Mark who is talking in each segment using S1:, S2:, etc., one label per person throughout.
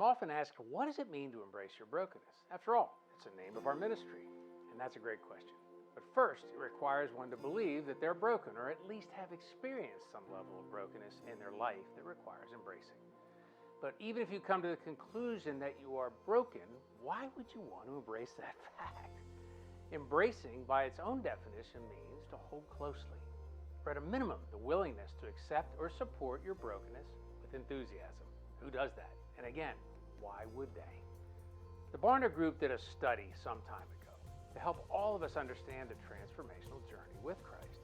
S1: I'm often asked, what does it mean to embrace your brokenness? After all, it's the name of our ministry, and that's a great question. But first, it requires one to believe that they're broken, or at least have experienced some level of brokenness in their life that requires embracing. But even if you come to the conclusion that you are broken, why would you want to embrace that fact? Embracing, by its own definition, means to hold closely, or at a minimum, the willingness to accept or support your brokenness with enthusiasm. Who does that? And again, why would they? The Barna Group did a study some time ago to help all of us understand the transformational journey with Christ.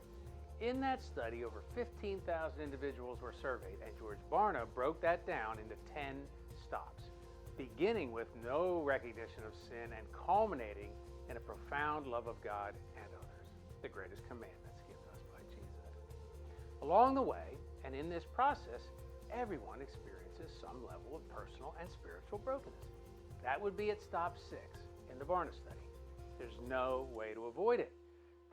S1: In that study, over 15,000 individuals were surveyed, and George Barna broke that down into 10 stops, beginning with no recognition of sin and culminating in a profound love of God and others, the greatest commandments given us by Jesus. Along the way, and in this process, everyone experiences some level of personal and spiritual brokenness. That would be at stop 6 in the Barna study. There's no way to avoid it.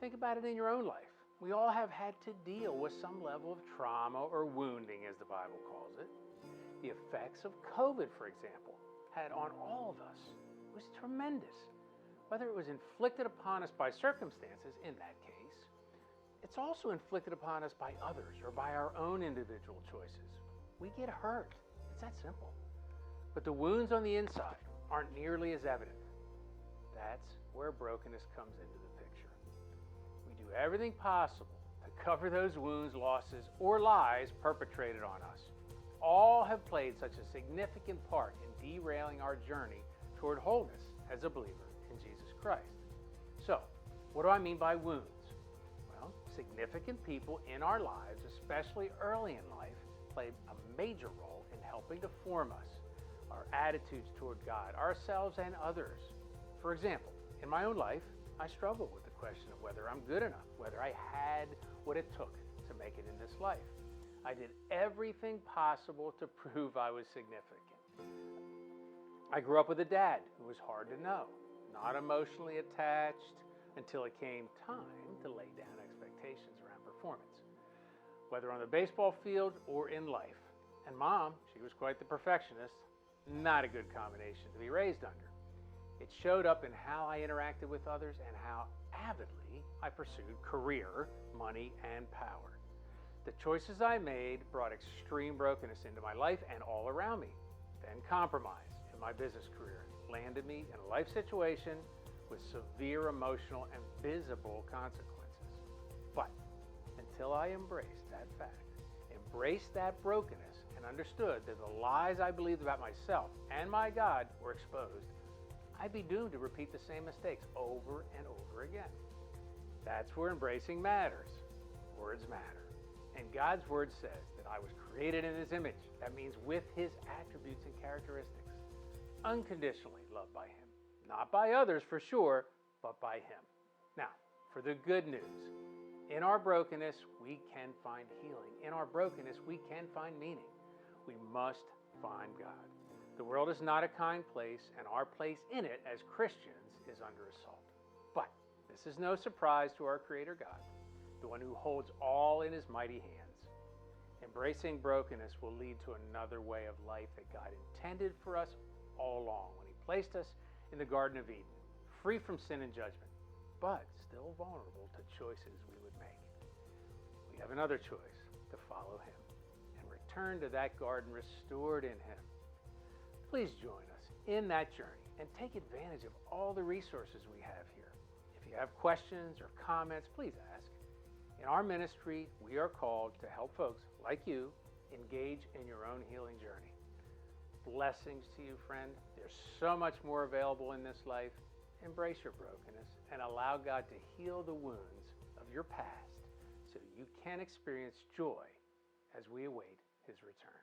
S1: Think about it in your own life. We all have had to deal with some level of trauma or wounding, as the Bible calls it. The effects of COVID, for example, had on all of us was tremendous. Whether it was inflicted upon us by circumstances, in that case, it's also inflicted upon us by others or by our own individual choices. We get hurt. It's that simple. But the wounds on the inside aren't nearly as evident. That's where brokenness comes into the picture. We do everything possible to cover those wounds, losses, or lies perpetrated on us. All have played such a significant part in derailing our journey toward wholeness as a believer in Jesus Christ. So, what do I mean by wounds? Well, significant people in our lives, especially early in life, played a major role in helping to form us, our attitudes toward God, ourselves, and others. For example, in my own life, I struggled with the question of whether I'm good enough, whether I had what it took to make it in this life. I did everything possible to prove I was significant. I grew up with a dad who was hard to know, not emotionally attached until it came time to lay down expectations around performance, whether on the baseball field or in life. And Mom, she was quite the perfectionist, not a good combination to be raised under. It showed up in how I interacted with others and how avidly I pursued career, money, and power. The choices I made brought extreme brokenness into my life and all around me. Then compromise in my business career landed me in a life situation with severe emotional and visible consequences. But until I embraced that fact, embraced that brokenness, and understood that the lies I believed about myself and my God were exposed, I'd be doomed to repeat the same mistakes over and over again. That's where embracing matters. Words matter. And God's word says that I was created in His image. That means with His attributes and characteristics. Unconditionally loved by Him. Not by others for sure, but by Him. Now, for the good news. In our brokenness, we can find healing. In our brokenness, we can find meaning. We must find God. The world is not a kind place, and our place in it as Christians is under assault. But this is no surprise to our Creator God, the one who holds all in His mighty hands. Embracing brokenness will lead to another way of life that God intended for us all along when He placed us in the Garden of Eden, free from sin and judgment, but still vulnerable to choices we would make. We have another choice: to follow Him and return to that garden restored in Him. Please join us in that journey and take advantage of all the resources we have here. If you have questions or comments, please ask. In our ministry, we are called to help folks like you engage in your own healing journey. Blessings to you, friend. There's so much more available in this life. Embrace your brokenness and allow God to heal the wounds of your past so you can experience joy as we await His return.